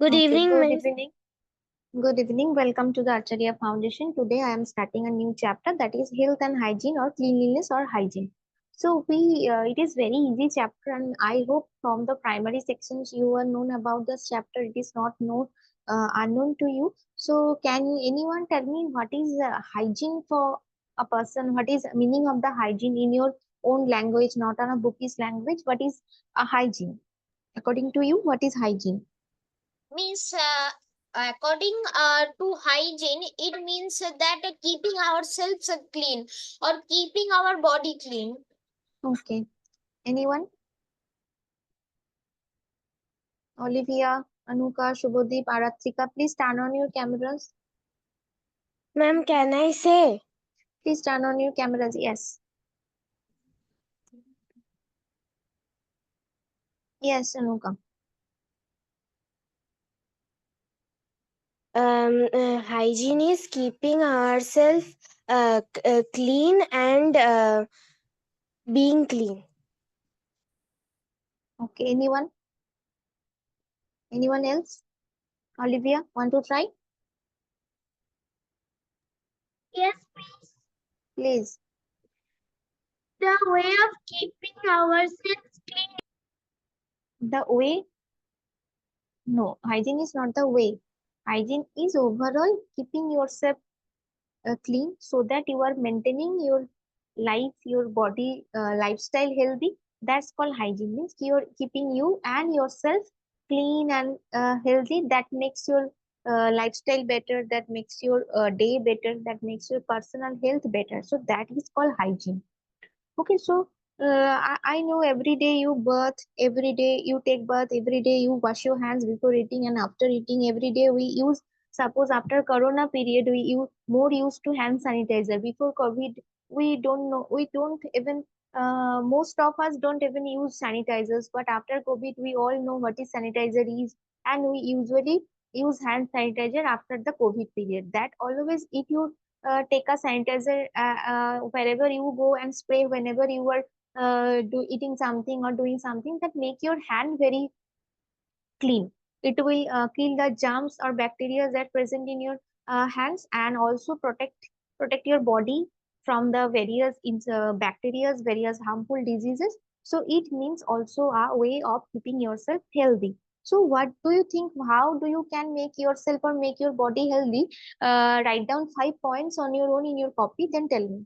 Good Okay, evening, good Miss. evening. Good evening. Welcome to the Acharya Foundation. Today I am starting a new chapter that is health and hygiene or cleanliness or hygiene. So it is very easy chapter and I hope from the primary sections you are known about this chapter. It is not known unknown to you. So can anyone tell me what is hygiene for a person? What is meaning of the hygiene in your own language, not on a bookish language? What is a hygiene? According to you, what is hygiene? Miss, according to hygiene, it means that keeping ourselves clean or keeping our body clean. Okay. Anyone? Olivia, Anuka, Shubhadeep, Aratrika, please turn on your cameras. Ma'am, can I say? Please turn on your cameras. Yes. Yes, Anuka. Hygiene is keeping ourselves clean and being clean. Okay. Anyone? Anyone else? Olivia, want to try? Yes, miss. Please. The way of keeping ourselves clean. The way? No, hygiene is not the way. Hygiene is overall keeping yourself clean so that you are maintaining your life, your body, lifestyle healthy. That's called hygiene. Means you're keeping you and yourself clean and healthy. That makes your lifestyle better. That makes your day better. That makes your personal health better. So that is called hygiene. Okay, so I know every day you bath, every day you take bath, every day you wash your hands before eating and after eating. Every day we use, suppose after Corona period, we use more used to hand sanitizer. Before COVID, we don't know, we don't even, most of us don't even use sanitizers. But after COVID, we all know what is sanitizer is, and we usually use hand sanitizer after the COVID period. That always, if you take a sanitizer wherever you go and spray whenever you are eating something or doing something that make your hand very clean. It will kill the germs or bacteria that present in your hands and also protect your body from the various bacteria, various harmful diseases. So it means also a way of keeping yourself healthy. So what do you think? How do you can make yourself or make your body healthy? Write down 5 points on your own in your copy. Then tell me.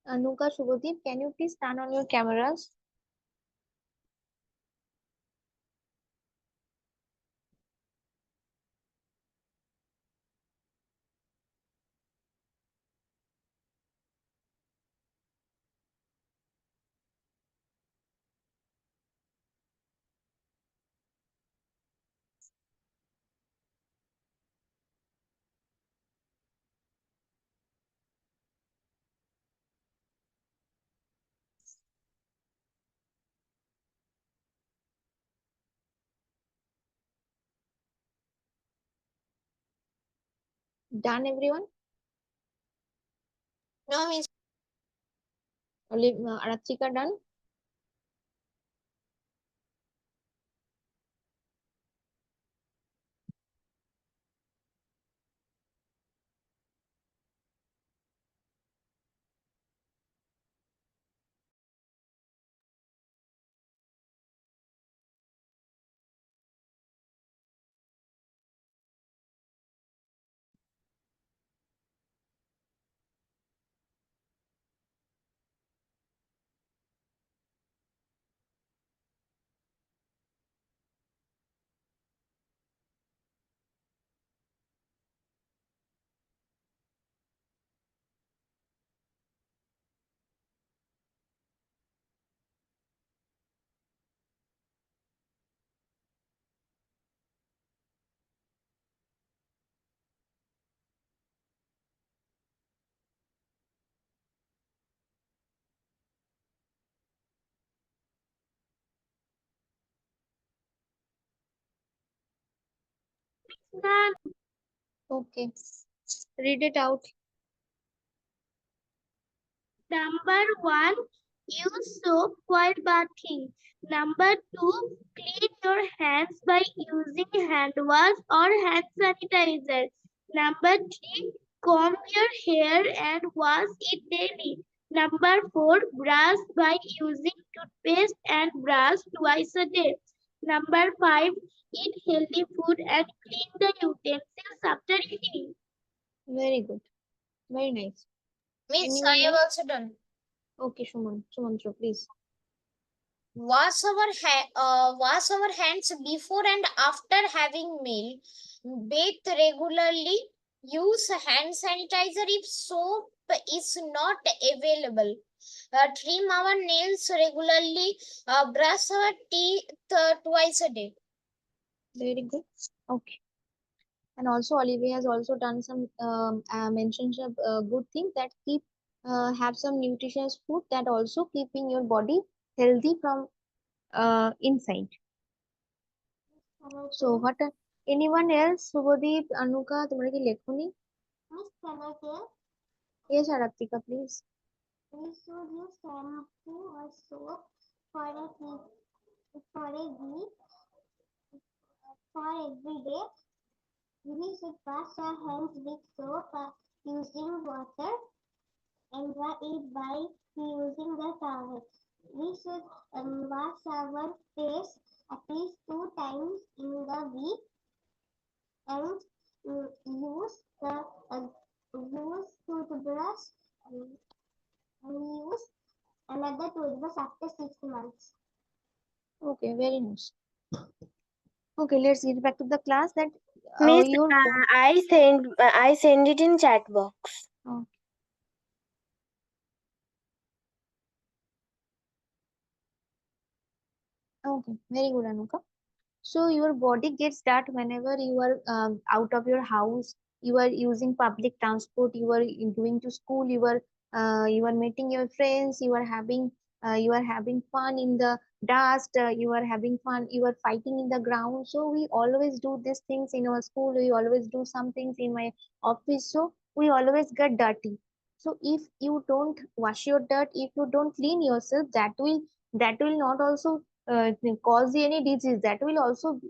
Anuka, Shubhadeep, can you please turn on your cameras? Done, everyone? No, miss. Aratrika, done? None. Okay. Read it out. Number one, use soap while bathing. Number two, clean your hands by using hand wash or hand sanitizer. Number three, comb your hair and wash it daily. Number four, brush by using toothpaste and brush twice a day. Number five, eat healthy food and clean the utensils after eating. Very good. Very nice. Miss, Anyone I have else? also done. Okay, Sumantra, please. Wash our hands before and after having meal. Bathe regularly. Use hand sanitizer if soap is not available. Trim our nails regularly. Brush our teeth twice a day. Very good. Okay. And also Olivia has also done some mentions of good thing that keep have some nutritious food that also keeping your body healthy from inside. So what anyone else? Subhadeep, Anuka, তোমরা কি লেখনি? Miss, can I say? Yes, Aratika, please. We should use shampoo or soap for for a week for every day. We should wash our hands with soap using water and dry it by using the towel. We should wash our face at least 2 times in the week and use the use toothbrush and use another toothbrush after 6 months. Okay, very nice. Okay, let's get back to the class that Miss, your I send it in chat box. oh, okay, very good, Anuka. So your body gets that whenever you are out of your house, you are using public transport, you are going to school, you are meeting your friends, you are having fun in the dust, you are having fun, you are fighting in the ground. So we always do these things in our school, we always do some things in my office. So we always get dirty. So if you don't wash your dirt, if you don't clean yourself, that will not also cause any disease, that will also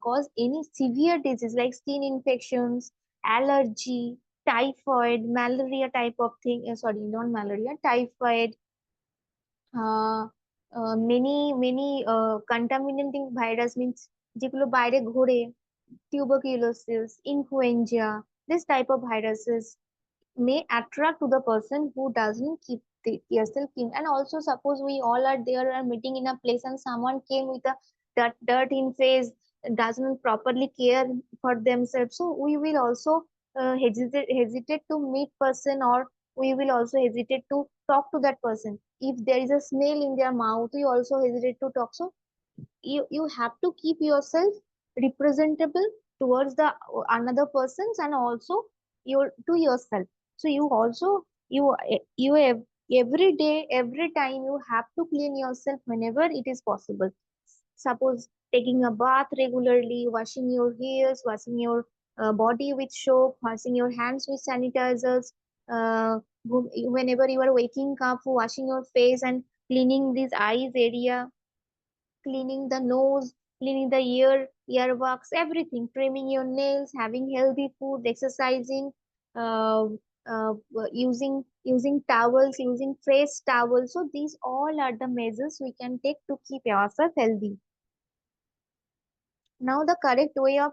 cause any severe disease like skin infections, allergy, typhoid, malaria type of thing, sorry, not malaria, typhoid, uh, many contaminating virus means যেগুলো বাইরে ঘোরে, tuberculosis, influenza, this type of viruses may attract to the person who doesn't keep yourself clean. And also suppose we all are there and meeting in a place and someone came with a dirt in face, doesn't properly care for themselves, so we will also hesitate to meet person, or we will also hesitate to talk to that person. If there is a smell in their mouth, we also hesitate to talk. So you have to keep yourself representable towards the another persons and also your to yourself. So you also every day, every time you have to clean yourself whenever it is possible. Suppose taking a bath regularly, washing your hairs, washing your body with soap, washing your hands with sanitizers, whenever you are waking up, washing your face and cleaning this eyes area, cleaning the nose, cleaning the earwax, everything, trimming your nails, having healthy food, exercising, uh, using towels, using fresh towels. So these all are the measures we can take to keep ourselves healthy. Now the correct way of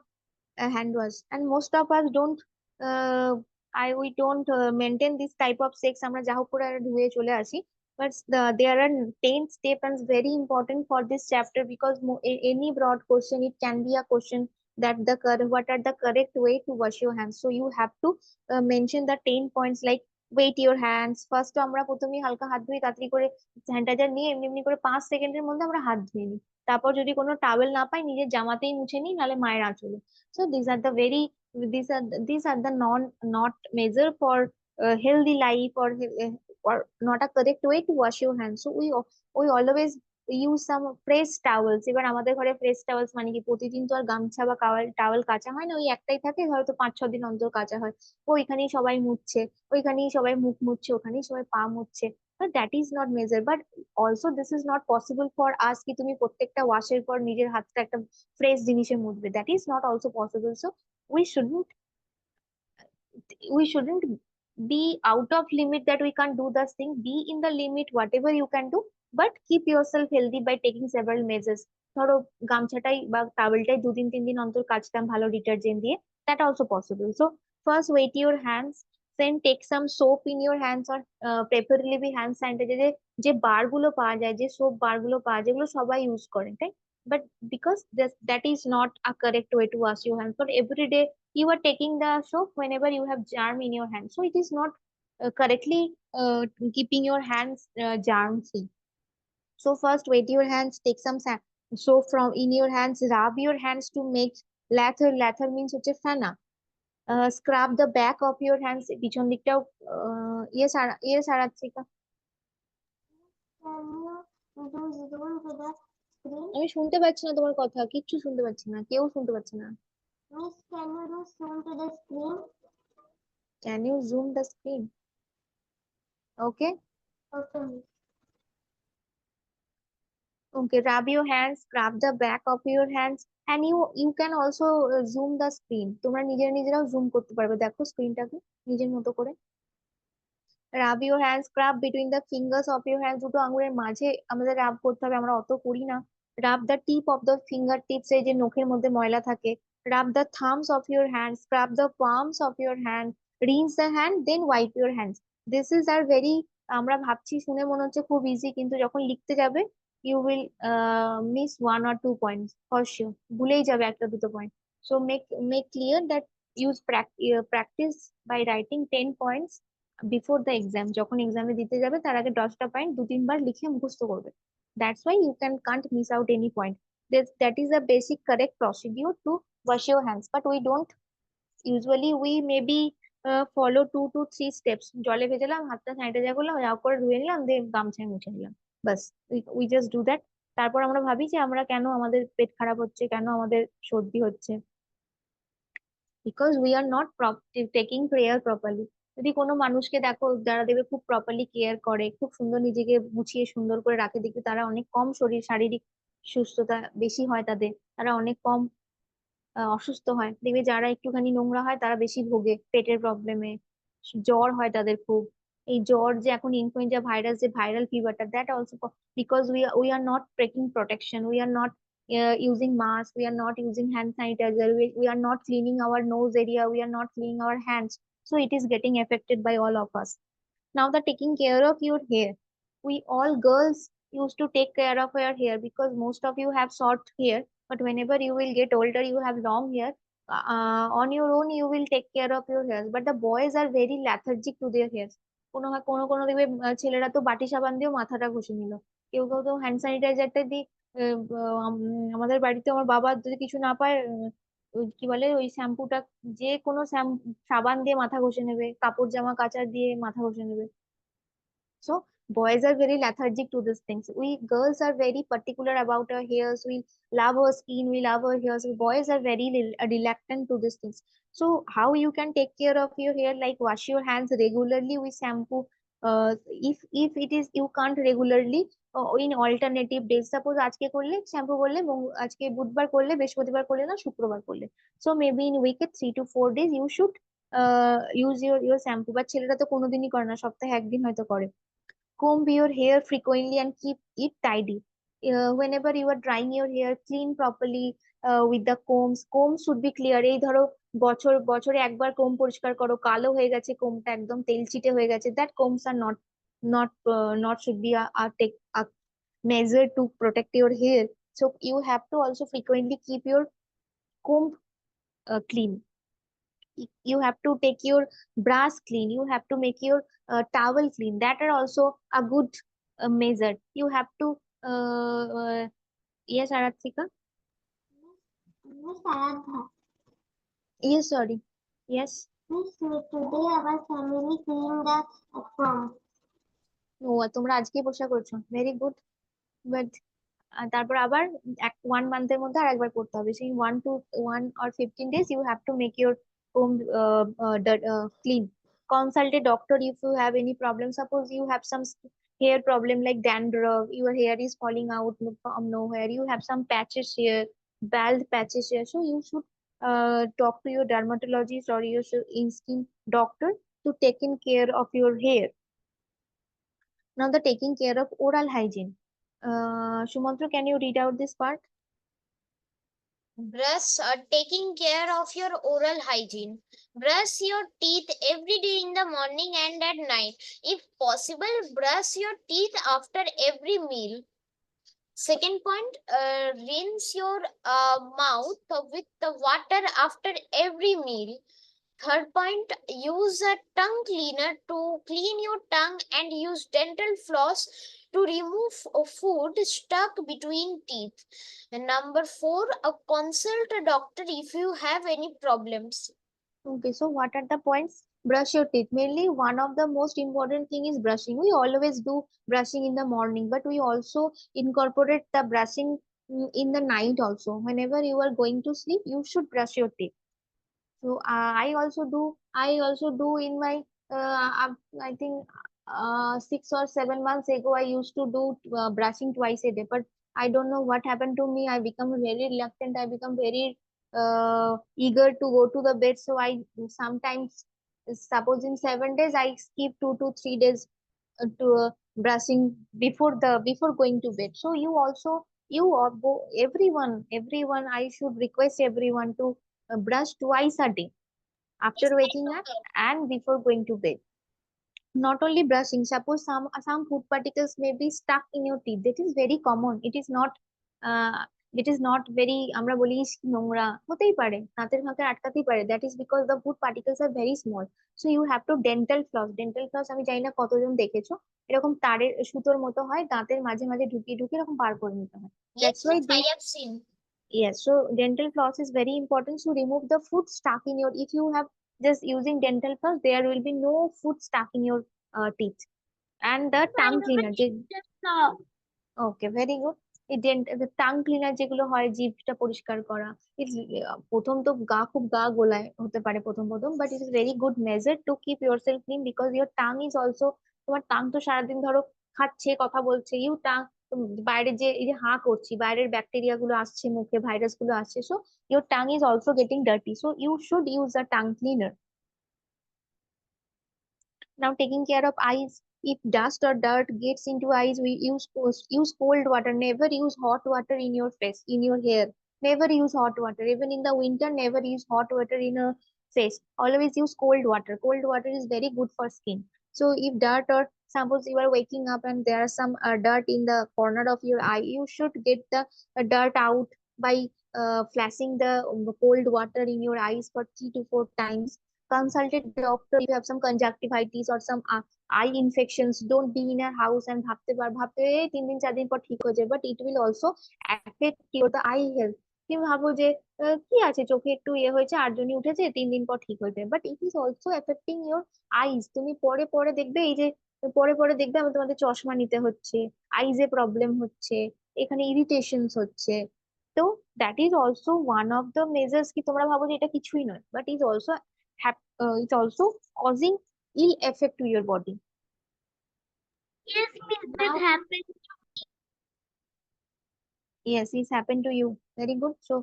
hand wash, and most of us don't uh, I we don't maintain this type of sex, আমরা যা হোক করে ধুয়ে চলে আসি, but there are 10 steps and very important for this chapter because any broad question, it can be a question that what are the correct way to wash your hands. So you have to mention the 10 points like wait your hands first, তো আমরা প্রথমেই হালকা হাত ধুই তাড়াতাড়ি করে sanitiser নিয়ে এমনি এমনি করে 5 সেকেন্ডের মধ্যে আমরা হাত ধুয়ে নিই, তারপর যদি কোনো টাওয়েল না পাই নিজের জামাতেই মুছে নিই, নাহলে মায়ের আঁচলে। So these are the not measure for healthy life, or not a correct way to wash your hands. So we always use some fresh towels. এবার আমাদের ঘরে ফ্রেশ টাওয়েলস মানে কি, প্রতিদিন তো আর গামছা বা টাওয়েল কাচা হয় না, ওই একটাই থাকে, হয়তো 5-6 দিন অন্তর কাচা হয়। ওইখানেই সবাই মুছছে, ওইখানেই সবাই মুখ মুছছে, ওখানেই সবাই পা মুছছে। But that is not major. But also this is not possible for us কি তুমি প্রত্যেকটা ওয়াশের পর নিজের হাতটা একটা ফ্রেশ জিনিসে মুছবে, that is not also possible. So we shouldn't we shouldn't be out of limit that we can't do this thing. Be in the limit whatever you can do, but keep yourself healthy by taking several measures. ধরো গামছাটাই বা টাওয়েলটাই 2-3 দিন অন্তর কাচতাম ভালো detergent দিয়ে, that also possible. So first wet your hands, then take some soap in your hands, or preferably hand sanitizer। যে বার গুলো পাওয়া যায়, যে সোপ বার গুলো পাওয়া যায়, যেগুলো সবাই ইউজ করে, তাই, but because that is not a correct way to wash your hands. For every day you are taking the soap whenever you have germ in your hand, so it is not correctly keeping your hands germ free. So first wet your hands, take some soap from in your hands, rub your hands to make lather। Lather means হচ্ছে ফেনা। Scrub the back of your hands, পিছন দিকটাও। yes Aratrika. Can you do zoom to the screen? আমি শুনতে পাচ্ছি না তোমার কথা, কিচ্ছু শুনতে পাচ্ছি না, কেউ শুনতে পাচ্ছে না। Miss, can you do zoom to the screen? Can you zoom the screen? Okay. Okay, Miss. Okay, rub your hands, scrub the back of your hands, and you can also zoom the screen। তোমরা নিজেরাও zoom করতে পারবে, দেখো স্ক্রিনটাকে নিজের মতো করে। রাব your hand, scrub between the fingers of your hand, দুটো আঙুলের মাঝে আমাদের রাব করতে হবে, আমরা অত করি না। Rub the tip of the finger tips, এই যে নখের মধ্যে ময়লা থাকে। Rub the thumbs of your hand, scrub the palms of your hand, rinse the hand, then wipe your hands. This is আর ভেরি, আমরা ভাবছি শুনে মনে হচ্ছে খুব ইজি, কিন্তু যখন লিখতে যাবে you will miss 1 or 2 points for sure, ভুলেই যাবে একটা দুটো point. So make clear that use practice by writing 10 points before the exam. যখন এক্সামে দিতে যাবে তার আগে 10টা পয়েন্ট 2-3 বার লিখে মুখস্থ করবে। That's why you can't miss out any point. That is a basic correct procedure to wash your hands, but we don't usually, we maybe follow 2 to 3 steps। জলে ভেজালাম, হাতটা স্যানিটাইজার করলাম, যা করে ধুয়ে নিলাম, দিয়ে গামছায় মুছে নিলাম, বাস। we just do that। তারপর আমরা ভাবি যে আমরা কেন আমাদের পেট খারাপ হচ্ছে, কেন আমাদের সর্দি হচ্ছে, because we are not taking care properly. যদি কোনো মানুষকে দেখো যারা দেখবে খুব প্রপারলি কেয়ার করে, খুব সুন্দর নিজেকে গুছিয়ে সুন্দর করে রাখে, দেখবে তারা অনেক কম শারীরিক সুস্থতা বেশি হয় তাদের, তারা অনেক কম অসুস্থ হয়। দেখবে যারা একটুখানি নোংরা হয় তারা বেশি ভোগে পেটের প্রবলেমে, জ্বর হয় তাদের খুব। এই জ্বর যে এখন ইনফ্লুয়েঞ্জা ভাইরাস, যে ভাইরাল ফিভারটা, that also because we are not taking protection, we are not using mask, we are not using hand sanitizer, we are not cleaning our nose area, we are not cleaning our hands, so it is getting affected by all of us. Now the taking care of your hair, we all girls used to take care of your hair because most of you have short hair, but whenever you will get older you have long hair, on your own you will take care of your hair, but the boys are very lethargic to their hair। কোনো কোনো দেখবে ছেলেরা তো বাটি সাবান দিয়েও মাথাটা ঘষে নিল, কেউ কেউ তো হ্যান্ড স্যানিটাইজারটা দিয়ে আমাদের বাড়িতে আমার বাবা যদি কিছু না পায়, ওই কি বলে ওই শ্যাম্পুটা, যে কোনো সাবান দিয়ে মাথা ঘষে নেবে, কাপড় জামা কাচা দিয়ে মাথা ঘষে নেবে। So boys are very lethargic to these things. We girls are very particular about our hairs. We love our skin. We love our hairs. Boys are very reluctant to these things. So how you can take care of your hair? Like wash your hands regularly with shampoo. If it is you can't regularly, in alternative days, suppose আজকে করলে shampoo করলে, আজকে বুধবার করলে, বৃহস্পতিবার করলে না, শুক্রবার করলে, so maybe in week 3 to 4 days you should use your shampoo। বা ছেলেরা তো কোনোদিনই করে না, সপ্তাহে একদিন হয়তো করে। Comb your hair frequently and keep it tidy। Whenever you are drying your hair, clean properly with the combs। Combs should be clear। এই ধরো বছরে একবার কোম পরিষ্কার করো, কালো হয়ে গেছে কোমটা, একদম তেল চিটে হয়ে গেছে, that combs are not should be a measure to protect your hair। So you have to also frequently keep your comb clean। You have to take your brush clean, you have to make your towel clean, that are also a good measure। You have to yes Aratika, Miss Aradha, yes sorry, yes, Miss, today our family cleaned the pond. ও তোমরা আজকে পোশাক করছো, very good, but তারপর আবার 1 মান্থের মধ্যে আর একবার করতে হবে। সেই 1 or 15 days you have to make your home clean. Consult a doctor if you have any problem. Suppose you have some hair problem like dandruff, your hair is falling out from nowhere, you have some patches here, bald patches here, so you should talk to your dermatologist or your skin doctor to taking care of your hair. Now the taking care of oral hygiene. Sumantra, can you read out this part? Taking care of your oral hygiene. Brush your teeth every day in the morning and at night. If possible, brush your teeth after every meal. Second point, rinse your mouth with the water after every meal. Third point, use a tongue cleaner to clean your tongue and use dental floss to remove food stuck between teeth. And number four, consult a doctor if you have any problems. Okay, so what are the points? Brush your teeth. Mainly, one of the most important thing is brushing. We always do brushing in the morning, but we also incorporate the brushing in the night also. Whenever you are going to sleep, you should brush your teeth. So I also do in my I think 6 or 7 months ago I used to do brushing twice a day, but I don't know what happened to me. I become very reluctant. I become very eager to go to the bed. So I sometimes, suppose in 7 days, I skip 2 to 3 days to brushing before going to bed. So you also, everyone, I should request everyone to brush twice a day Yes, after waking up and before going to bed. Not only brushing, suppose some food particles may be stuck in your teeth. That is very common. Uh, it is not very, আমরা বলি "ইস, কি নোংরা", হতেই পারে, দাঁতের ফাঁকে আটকাতেই পারে। That is because the food particles are very small. So you have to dental floss. আমি জানি না কতজন দেখেছো, এরকম তারের সুতোর মতো হয়, দাঁতের মাঝে মাঝে ঢুকিয়ে ঢুকিয়ে এরকম বার করে নিতে হয়। yes, that's why I have seen. Yes, so dental floss is very important to remove the food stuck in your. If you have just using dental floss, there will be no food stuck in your teeth. And the tongue cleaner. Okay, very good. Tongue cleaner যেগুলো হয় জিভটা পরিষ্কার করা, প্রথম তো খুব গা গোলায় হতে পারে প্রথম প্রথম, but it is very good measure to keep your self clean, because your tongue is also, তোমার টাং তো সারাদিন ধরো খাচ্ছে, কথা বলছে, বাইরে যে এই যে হাঁ করছি, বাইরের ব্যাকটেরিয়া গুলো আসছে মুখে, ভাইরাস গুলো আসছে, so your tongue is also getting dirty, so you should use a tongue cleaner. Now taking care of eyes. If dust or dirt gets into eyes, we use cold water. Never use hot water in your face, in your hair. Never use hot water. Even in the winter, never use hot water in a face. Always use cold water. Cold water is very good for skin. So if dirt, or suppose you are waking up and there are some dirt in the corner of your eye, you should get the dirt out by flashing the cold water in your eyes for 3 to 4 times. Consult a doctor if you have some conjunctivitis or some eye infections. Don't be in a house and ভাবতে 3 দিন 4 দিন পর ঠিক হয়ে যায়, but it will also affect your the eye health. তুমি ভাবো যে কি আছে, চোখে একটু ইয়ে হয়েছে, আর্জনি উঠেছে, 3 দিন পর ঠিক হয়ে যায়, but it is also affecting your eyes. তুমি পরে পরে দেখবে, এই যে পরে পরে দেখবে আমার তোমাদের চশমা নিতে হচ্ছে, আইজে প্রবলেম হচ্ছে, এখানে ইরিটেশনস হচ্ছে। তো that is also one of the measures, কি তোমরা ভাবো যে এটা কিছুই নয়, but is also it's also causing ill effect to your body. Yes, miss, that Now, happened. yes, it's happened to you. Very good. So,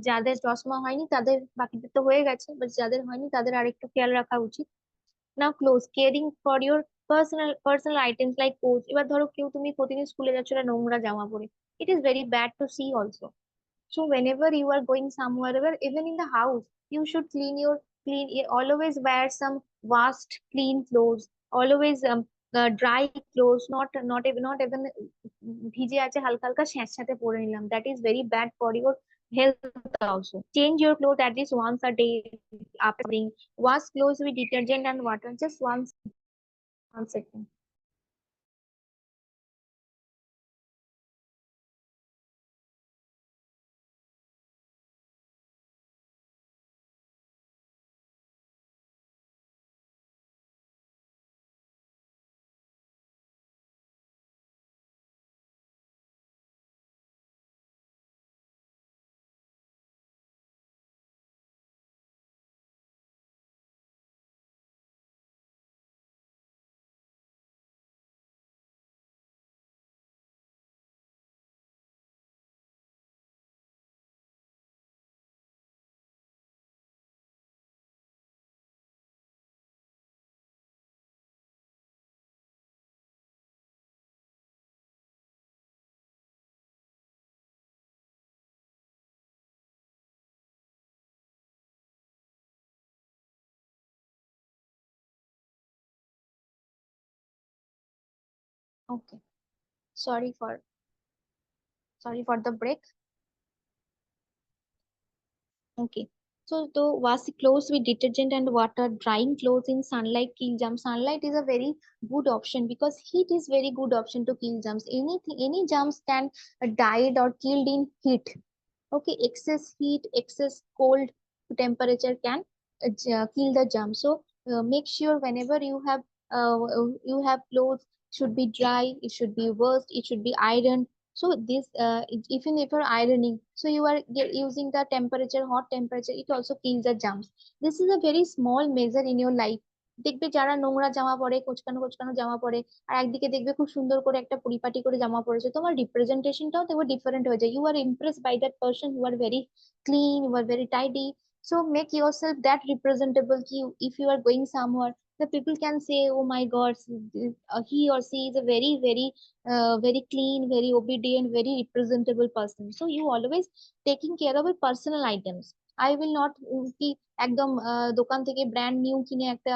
যাদের চশমা হয়নি তাদের, বাকিদের তো হয়ে গেছে, বাট যাদের হয়নি তাদের আরেকটু খেয়াল রাখা উচিত। Now close caring for your personal items like coach. এবার ধরো কেউ, তুমি প্রতিদিন স্কুলে যাচ্ছ একটা নোংরা জামা পরে, it is very bad to see also. So whenever you are going somewhere, even in the house, you should always wear some washed, clean clothes. Always dry clothes, not even ভিজে আছে হালকা হালকা স্যাঁতস্যাঁতে পরে নিলাম। That is very bad for your health also. Change your clothes at least once a day after being. Wash clothes with detergent and water. Just one second. Okay. Sorry for the break. Okay. So to wash clothes with detergent and water, drying clothes in sunlight kill germs. Sunlight is a very good option because heat is very good option to kill germs. Any germs can died or killed in heat. Okay, excess heat, excess cold temperature can kill the germ. So make sure whenever you have clothes, should be dry, it should be washed, it should be ironed. So this even if you're ironing, so you are using the temperature, hot temperature, it also kills the germs. This is a very small measure in your life. দেখবে যারা নোংরা জামা পরে, কোচকানো কোচকানো জামা পরে, আর একদিকে দেখবে খুব সুন্দর করে একটা পরিপাটি করে জামা পরেছে, তোমার রিপ্রেজেন্টেশনটাও দেখবে ডিফারেন্ট হয়ে যায়। You are impress by that person who are very clean, you are very tidy. So make yourself that representable ki if you are going somewhere, the people can say, oh my god, he or she is a very clean, very obedient, very representable person. So you always taking care of your personal items. I will not কি একদম দোকান থেকে brand new কিনে একটা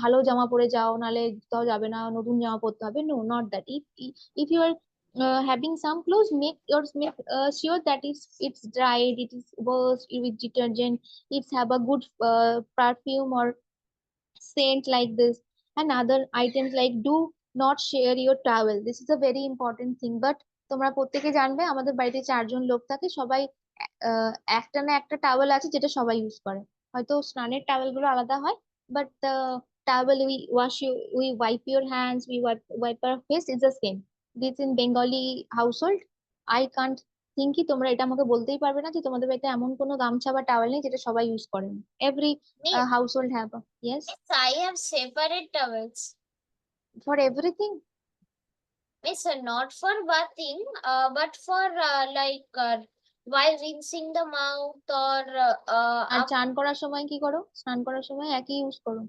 ভালো জামা পরে যাও, নালে তাও যাবে না, নতুন জামা পরতে হবে। No, not that. If you are having some clothes, make sure that it's dried, it is washed with detergent, it's have a good perfume or scent like this. And other items like do not share your towel. This is a very important thing. But তোমরা প্রত্যেকে জানবে আমাদের বাড়িতে 4 জন লোক থাকে, সবাই একটা না একটা টাওয়েল আছে যেটা সবাই ইউজ করে। হয়তো স্নানের টাওয়েল গুলো আলাদা হয়, but the towel we wipe your hands, we wipe our face is the same. This in Bengali household, I can't think কি তোমরা এটা আমাকে বলতেই পারবে না যে তোমাদের বাড়িতে এমন কোনো গামছা বা টাওয়েল নেই যেটা সবাই ইউজ করেন। Every Miss, household have yes, I have separate towels. for everything. Miss, not for bathing, but for while rinsing the mouth or R after চান করার সময় কি করো? স্নান করার সময় একই ইউজ করো।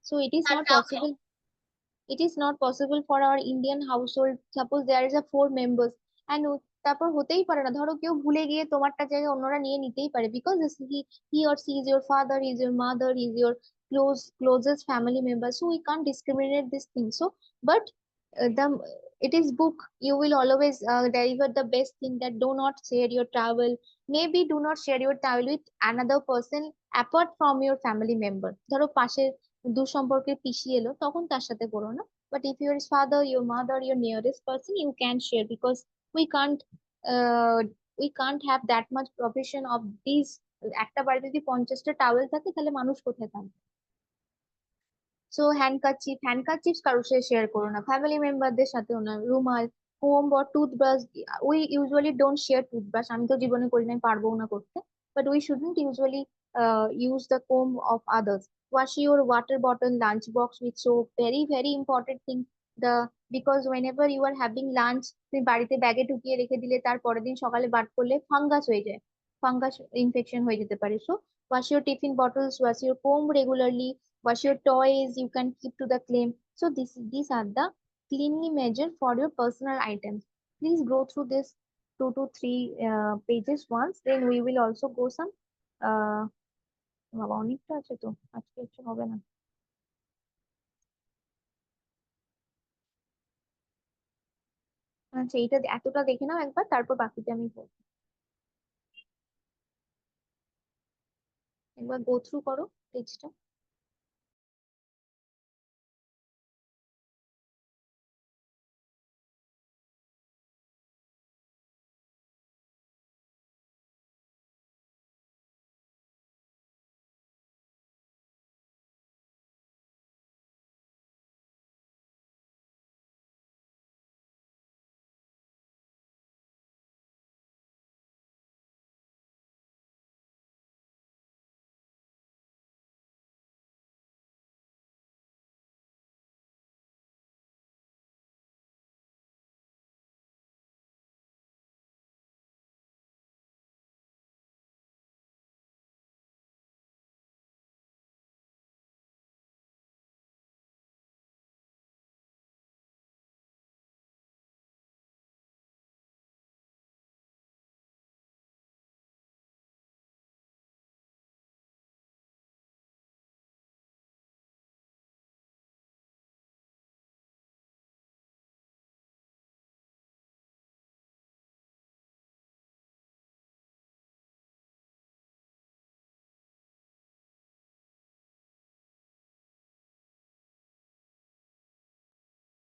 So it is not towel. possible. It is not possible for our Indian household. Suppose there is a 4 members and তারপর হতেই পারে না, ধরো কেউ ভুলে গিয়ে তোমারটা জায়গায় অন্যরা নিয়ে নিতেই পারে, because he or she is your father, is your mother, is your closest family member. So we can't discriminate this thing. So but the it is book, you will always deliver the best thing that do not share your towel. Maybe do not share your towel with another person apart from your family member. ধরো পাশের দূর সম্পর্কের পিসি এলো, তখন তার সাথে করো না। But if your father, your mother, your nearest person, you can share, because we can't uh, we can't have that much provision of these. একটা বাড়িতে যদি 50টা টাওয়েল থাকে তাহলে মানুষ কোথায় থাকবে? সো হ্যান্ডকারচিফ কারোর সাথে শেয়ার করো না, ফ্যামিলি মেম্বারদের সাথেও না। রুমাল, কোম বা toothbrush, we usually don't share toothbrush, আমি তো জীবনে করি নাই, পারবো না করতে। But we shouldn't usually use the comb of others. Wash your water bottle, lunch box with soap. Very important thing. The because whenever you are having lunch, তুমি বাড়িতে ব্যাগে ঢুকিয়ে রেখে দিলে তার পরের দিন সকালে বার করলে ফাঙ্গাস হয়ে যায়, ফাঙ্গাস ইনফেকশন হয়ে যেতে পারে। So wash your tiffin bottles, wash your comb regularly, wash your toys, you can keep to the claim. So these are the cleanly measure for your personal items. Please go through this 2 to 3 pages once, then we will also go some uh বাবা অনেকটা আছে তো, আজকে একটু হবে না। আচ্ছা এইটা এতটা দেখে নাও একবার, তারপর বাকিটা আমি বলবো। একবার গো থ্রু করো পেজটা।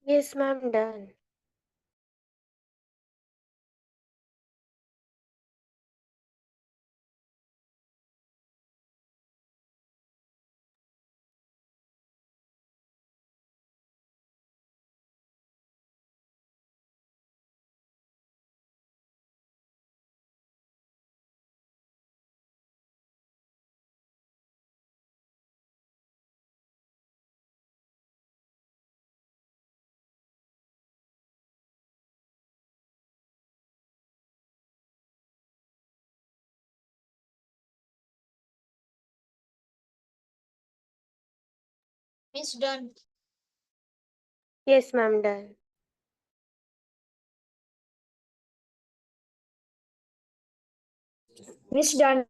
Yes, ma'am, done. Miss done. Yes, ma'am, done. Miss done.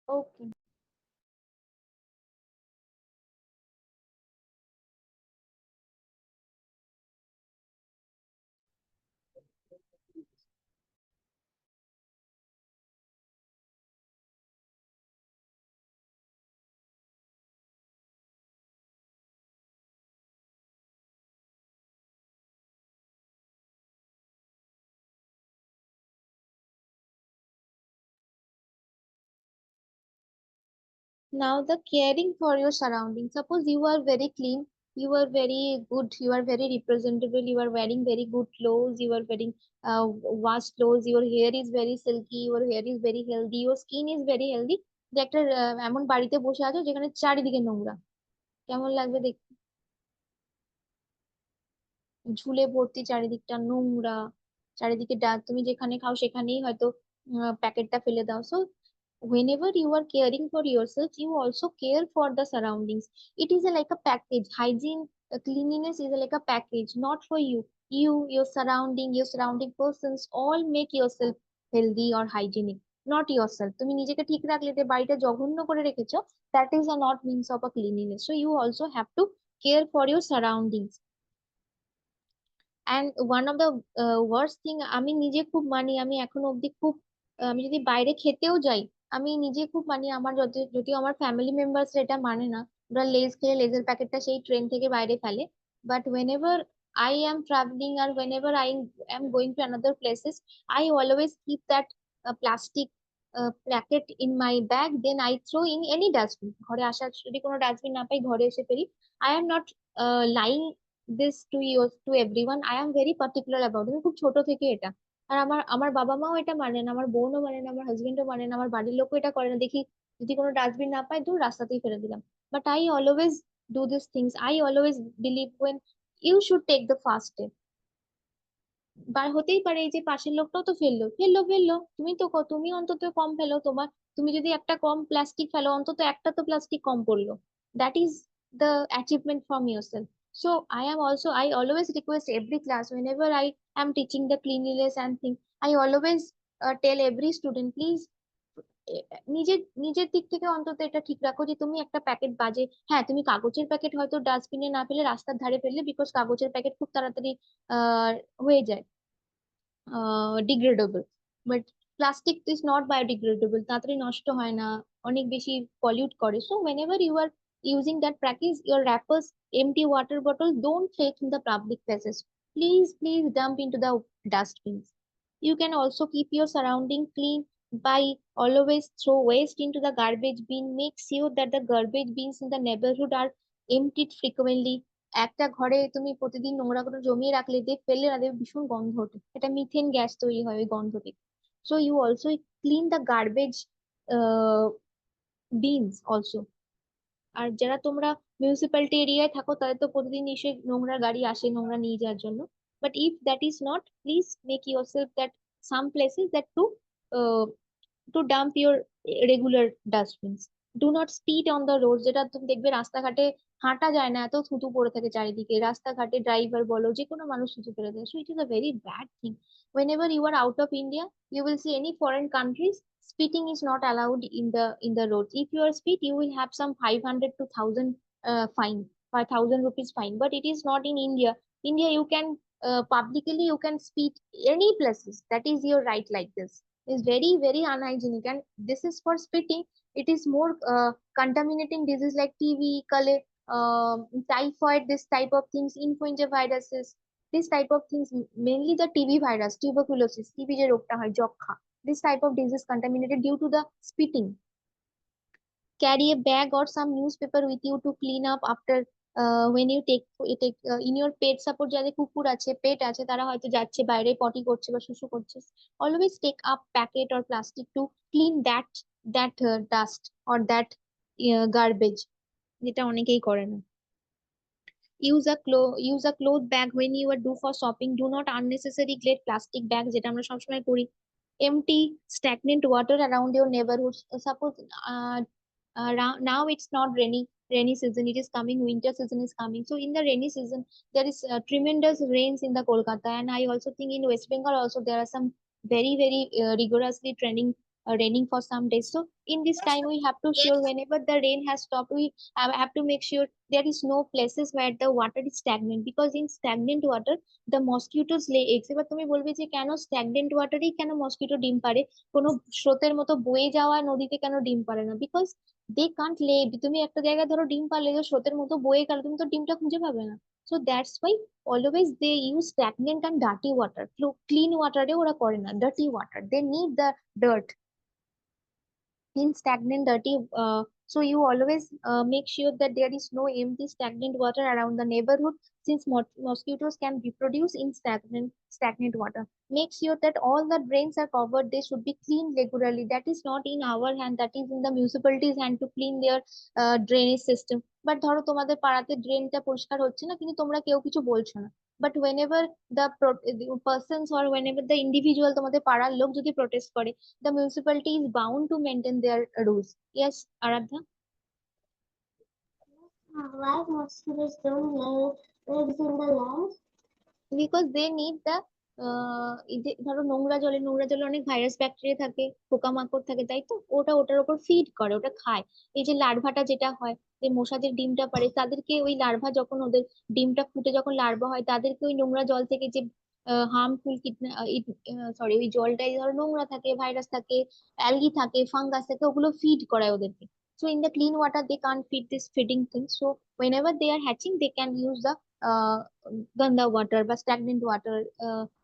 Okay. Now the caring for your surroundings. Suppose you are very clean, you are very good, you are very representable, you are wearing very good clothes, you are wearing washed clothes, your hair is very silky, your hair is very healthy, your skin is very healthy. যে একটা এমন বাড়িতে বসে আছো যেখানে চারিদিকে নোংরা, কেমন লাগবে দেখতে? ঝুলে ভর্তি চারিদিকটা নোংরা, চারিদিকে তুমি যেখানে খাও সেখানেই হয়তো প্যাকেটটা ফেলে দাও। So whenever you are caring for yourself, you also care for the surroundings. It is a, like a package. Hygiene, cleanliness is a, like a package, not for you. Your surrounding persons all make yourself healthy or hygienic, not yourself. তুমি নিজেকে ঠিক রাখলে যে বাড়িটা জঘন্য করে রেখেছো, that is a not means of a cleanliness. So you also have to care for your surroundings. And one of the worst thing, আমি নিজে খুব মানি, আমি এখনো অব্দি খুব আমি যদি বাইরে খেতেও যাই, আমি নিজে খুব মানি, আমার যদিও আমার ফ্যামিলি মেম্বার্স এটা মানে না, ওরা লেজ খেয়ে লেজের প্যাকেটটা সেই ট্রেন থেকে বাইরে ফেলে, but whenever I am traveling or whenever I am going to another places, I always keep that plastic packet in my bag, then I throw in any dustbin. ঘরে আসার যদি কোনো ডাস্টবিন না পাই ঘরে এসে ফেলি। I am not lying this to everyone. I am very particular about it. আমি খুব ছোট থেকে এটা, আর আমার আমার বাবা মাও এটা মানে না, আমার বোনও মানে না, আমার হাজবেন্ডও মানে না, আমার বাড়ির লোকও এটা করে না। দেখি যদি কোনো ডাস্টবিন না পাই, দূর রাস্তাতেই ফেলে দিলাম। But I always do this things. I always believe when you should take the first step. বা হতেই পারে এই যে পাশের লোকটাও তো ফেললো ফেললো ফেললো, তুমি তো তুমি অন্তত কম ফেলো। তুমি যদি একটা কম প্লাস্টিক ফেলো, অন্তত একটা তো প্লাস্টিক কম পড়লো। That is the achievement from your self. So I always request every class whenever I am teaching the cleanliness and thing, I always tell every student, please নিজের নিজের দিক থেকে অন্তত এটা ঠিক রাখো যে তুমি একটা প্যাকেট বাজে, হ্যাঁ তুমি কাগজের প্যাকেট হয়তো ডাস্টবিনে না ফেলে রাস্তার ধারে ফেললে, বিকজ কাগজের প্যাকেট খুব তাড়াতাড়ি হয়ে যায় degradable, but plastic is not biodegradable, তাড়াতাড়ি নষ্ট হয় না, অনেক বেশি পলিউট করে। So whenever you are using that practice, your wrappers, empty water bottle, don't take in the public places. Please dump into the dustbins. You can also keep your surrounding clean by always throw waste into the garbage bin. Make sure that the garbage bins in the neighborhood are emptied frequently. একটা ঘরে তুমি প্রতিদিন নোংরাগুলো জমিয়ে রাখলে, দিয়ে ফেললে না, দেখবে ভীষণ গন্ধ ওঠে, এটা মিথেন গ্যাস তৈরি হয় ওই গন্ধ থেকে। So you also clean the garbage bins also. আর যারা তোমরা মিউনিসিপ্যালিটি এরিয়ায় থাকো, তাদের তো প্রতিদিন নিশ্চয়ই নোংরা গাড়ি আসে নোংরা নিয়ে যাওয়ার জন্য। But if that is not, please make your self that some places that to dump your regular dustbins. Do not speed on the road, যেটা তুমি দেখবে রাস্তাঘাটে হাঁটা যায় না, এত থুতু পড়ে থাকে চারিদিকে, রাস্তাঘাটে ড্রাইভার বলো যে কোনো মানুষ থুতু ফেলে দেয়। So it is a very bad thing. Whenever you are out of India, you will see any foreign countries, spitting is not allowed in the roads. If you are spit, you will have some 500 to 1000 fine, 5000 rupees fine. But it is not in India. India, you can publicly you can spit any places. That is your right like this. Is very very unhygienic, and this is for spitting. It is more contaminating disease like TB, typhoid, this type of things, influenza viruses, this type of things, mainly the TB virus, tuberculosis, TB যে রোগটা হয় যক্ষা, this type of disease contaminated due to the spitting. Carry a bag or some newspaper with you to clean up after when you take in your pet support, যাদের কুকুর আছে পেট আছে তারা হয়তো যাচ্ছে বাইরে পটি করছে বা শুশু করছে, always take up packet or plastic to clean that dust or that garbage, যেটা অনেকেই করে না. Use a cloth bag when you are due for shopping. Do not unnecessary get plastic bag, যেটা আমরা সবসময় করি. Empty stagnant water around your neighborhood. Suppose now it's not rainy season, it is coming, winter season is coming. So in the rainy season there is tremendous rains in the Kolkata, and I also think in West Bengal also there are some very very rigorously raining for some days. So in this Yes, time we have to yes, sure whenever the rain has stopped, we have to make sure there is no places where the water is stagnant, because in stagnant water the mosquitoes lay eggs. এবার তুমি বলবে যে কেন stagnant ওয়াটারেই কেন mosquito ডিম পারে, কোনো স্রোতের মতো বয়ে যাওয়া নদীতে কেন ডিম পারে না? বিকজ দে কান্ট লে, তুমি একটা জায়গায় ধরো ডিম পারলে, যে স্রোতের মতো বয়ে গেল তুমি তো ডিমটা খুঁজে পাবে না. So that's why always they use stagnant and dirty water. Clean ওয়াটারে ওরা করে না, dirty water, they need the dirt in stagnant dirty, so you always make sure that there is no empty stagnant water around the neighborhood, since mosquitoes can reproduce in stagnant water. Make sure that all the drains are covered, they should be cleaned regularly. That is not in our hand, that is in the municipality's hand to clean their drainage system. But ধরো তোমাদের পাড়াতে ড্রেনটা পরিষ্কার হচ্ছে না কিন্তু তোমরা কেউ কিছু বলছো না, but whenever the persons or whenever the individual তোমাদের পাড়ার লোক যদি protest করে, the municipality is bound to maintain their rules. Yes, Aradhna? Why mosquitoes don't lay eggs in the land? Because they need the এই যে ধরো নোংরা জলে অনেক ভাইরাস ব্যাকটেরিয়া থাকে, পোকামাকড় থাকে, তাই তো ওটা ওটার উপর ফিড করে, ওটা খায়. এই যে লার্ভাটা যেটা হয়, যে মশাদের ডিমটা পারে, তাদেরকে ওই লার্ভা যখন ওদের ডিমটা ফুটে যখন লার্ভা হয়, তাদেরকে ওই নোংরা জল থেকে যে হার্মফুল সরি ওই জলটাই ধরো নোংরা থাকে, ভাইরাস থাকে, অ্যালগি থাকে, ফাঙ্গাস থাকে, ওগুলো ফিড করায় ওদেরকে. So in the clean water they can't feed this feeding thing. So whenever they are hatching they can use the uh, ganda water but stagnant water,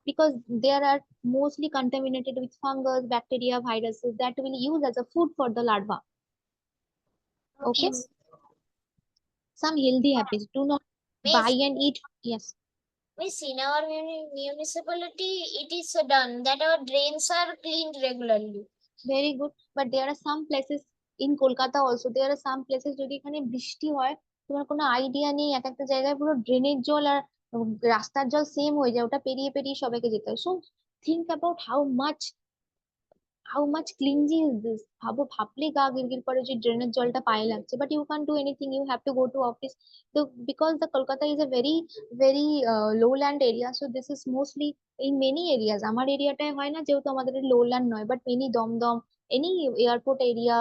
because there are mostly contaminated with fungus, bacteria, viruses that will use as a food for the larva. Okay, yes. some healthy habits. Do not buy Miss, and eat. Yes, Miss, in our municipality, it is done that our drains are cleaned regularly. very good. But there are some places in Kolkata also, there are some places যদি এখানে বৃষ্টি হয়, তোমার কোনো idea নেই, এক একটা জায়গায় পুরো ড্রেনের জল আর রাস্তার জল সেম হয়ে যায়, ওটা পেরিয়ে পেরিয়ে সবাইকে যেতে হয়. So think about how much cleansy is this. ভাবলে গা গিরগির করে যে ড্রেনের জলটা পায়ে লাগছে, but you can't do anything, you have to go to office. So because the Kolkata is a very very lowland area, so this is mostly in many areas. আমার এরিয়াটায় হয় না যেহেতু আমাদের lowland নয়, but many Dumdum, any airport area,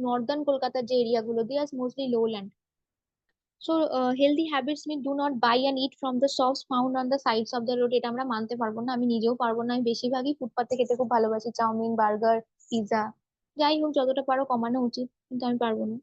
northern কলকাতার যে area গুলো, they are mostly lowland. So healthy habits mean do not buy and eat from the shops found on the sides of the road. এটা আমরা মানতে পারবো না, আমি নিজেও পারবো না. আমি বেশিরভাগই ফুটপাতে খেতে খুব ভালোবাসি, চাউমিন, বার্গার, পিৎজা. যাই হোক, যতটা পারো কমানো উচিত, কিন্তু আমি পারবো না.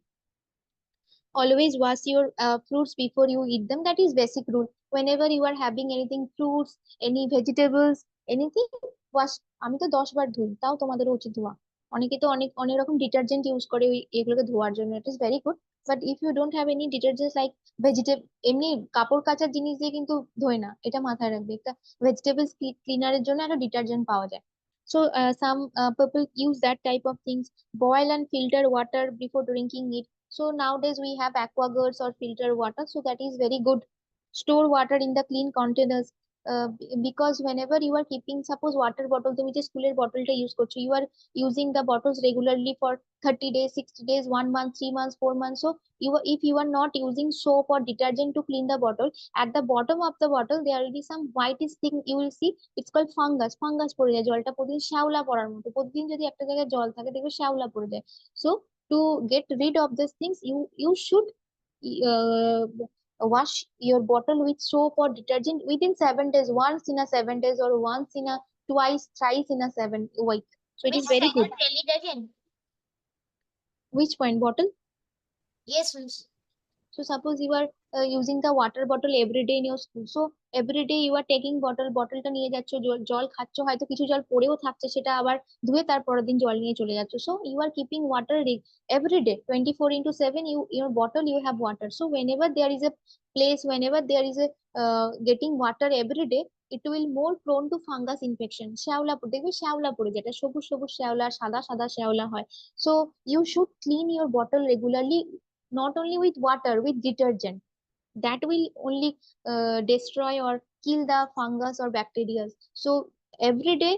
Always wash your fruits before you eat them. That is basic rule. Whenever you are having anything, fruits, any vegetables, anything, wash. আমি তো 10 বার ধুই, তাও তোমাদেরও উচিত ধোয়া. অনেকে তো অনেক অনেক রকম ডিটারজেন্ট ইউজ করে ওই এগুলোকে ধোয়ার জন্য, it is very good. But if you don't have any detergent like vegetable, এমনি কাপড় কাচার জিনিস দিয়ে কিন্তু ধোয় না, এটা মাথায় রাখবে. একটা ভেজিটেবলস ক্লিনারের জন্য একটা ডিটারজেন্ট পাওয়া যায়. So some people use that type of things. Boil and filter water before drinking it. So nowadays we have aquaguards or filter water, so that is very good. Store water in the clean containers. Because whenever you are keeping, suppose water bottle, তুমি যে স্কুলের বটলটা use করছো, you are using the bottles regularly for 30 days, 60 days, 1 month, 3 months, 4 months. So if you are not using soap or detergent to clean the bottle, at the bottom of the bottle there will be some whitish thing you will see. It's called fungus পড়ে যায়, জলটা প্রতিদিন শ্যাওলা পড়ার মতো, প্রতিদিন যদি একটা জায়গায় জল থাকে দেখবে শ্যাওলা পড়ে যায়. So to get rid of these things, you should uh, wash your bottle with soap or detergent within 7 days, once in a 7 days or once in a twice, thrice in a 7 week. So it is Miss, very can you good. tell it again? Which point? Bottle? Yes, miss. So suppose you are using the water bottle every day in your school. So every day you are taking বটলটা নিয়ে যাচ্ছ, জল খাচ্ছ, হয়তো কিছু জল পড়েও থাকছে, সেটা আবার ধুয়ে তারপরের দিন জল নিয়ে চলে যাচ্ছ. So you are keeping water every day, 24/7. Your bottle you have water. So whenever there is a place, whenever there is a getting water every day, it will more prone to fungus infection. শ্যাওলা দেখবে, শ্যাওলা পড়ে, যেটা সবুজ সবুজ শ্যাওলা, সাদা সাদা শ্যাওলা হয়. So you should clean your bottle regularly, not only with water, with detergent. That will only destroy or kill the fungus or bacteria. So every day,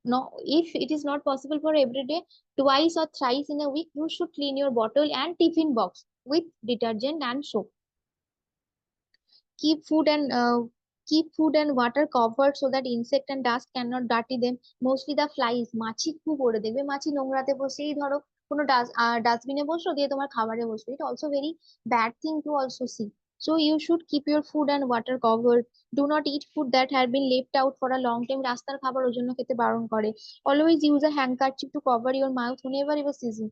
no, if it is not possible for every day, twice or thrice in a week, you should clean your bottle and tiffin box with detergent and soap. Keep food and water covered so that insect and dust cannot dirty them. Mostly the flies, মাছি খুব ওড়ে, দেখবে মাছি নোংরাতে বসেই, ধরো কোনো ডাস্টবিনে বসলো, দিয়ে তোমার খাবারে বসলো. It also very bad thing to also see. So you should keep your food and water covered. Do not eat food that had been left out for a long time. রাস্তার খাবার ওর জন্য খেতে বারণ করে. Always use a handkerchief to cover your mouth whenever you are sneezing.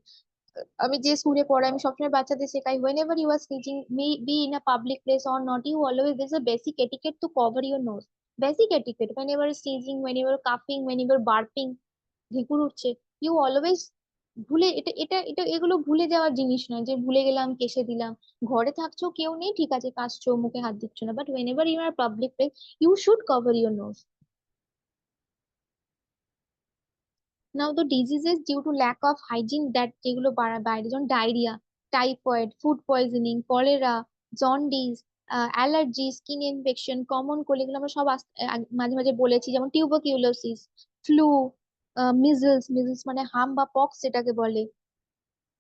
আমি যে স্কুলে পড়াই, আমি সবসময় বাচ্চাদের শেখাই, whenever you are sneezing, be in a public place or not, you always, there's a basic etiquette to cover your nose. Basic etiquette, whenever sneezing, whenever coughing, whenever burping, ঢেকুর উঠছে, you always, ভুলে, এটা এটা এটা এগুলো ভুলে যাওয়ার জিনিস নয় যে ভুলে গেলাম কেসে দিলাম. ঘরে থাকছো, কেউ নেই, ঠিক আছে, কাশছো, মুখে হাত দিচ্ছ না, but whenever you are public place, you should cover your nose. Now the diseases due to lack of hygiene that যেগুলো বাইরে, যেমন diarrhoea, typhoid, food poisoning, cholera, jaundice, allergy, skin infection, common cold, এগুলো আমরা সব মাঝে মাঝে বলেছি, যেমন টিউবারকিউলোসিস, ফ্লু, মিজলস মানে হাম বা পক্স যেটাকে বলে,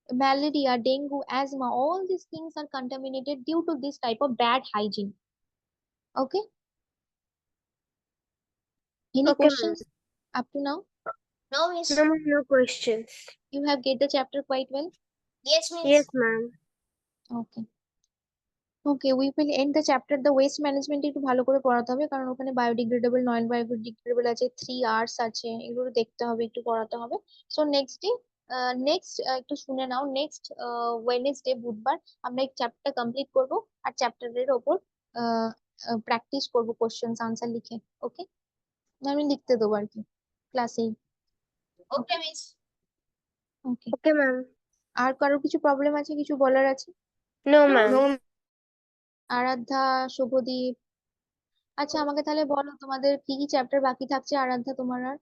malaria, dengue, asthma, all these things are contaminated due to this type of bad hygiene. Okay, any Okay, ma'am. questions up to now? No, miss. No, ma'am, no questions. You have get the chapter quite well. Yes, miss. Yes, ma'am. Okay. Okay, we will end the chapter. The waste management একটু ভালো করে পড়াতে হবে, কারণ ওখানে biodegradable, non biodegradable আছে, 3 R's আছে, এগুলো দেখতে হবে, একটু পড়াতে হবে. সো নেক্সট একটু শুনে নাও, নেক্সট ওয়েডনেসডে, বুধবার, আমরা এই চ্যাপ্টারটা কমপ্লিট করব, আর চ্যাপ্টারের ওপর প্র্যাকটিস করব, কোশ্চেন আনসার লিখে. ওকে, আমি লিখতে দেবো আর কি ক্লাসেই. Okay, miss. ওকে, Okay, ma'am. আর কারোর কিছু প্রবলেম আছে, কিছু বলার আছে? No, ma'am. আরাধ্যা, শুভদীপ, আচ্ছা আমাকে তাহলে বলো তোমাদের কি কি চ্যাপ্টার বাকি থাকছে, আরাধ্যা, তোমার আর?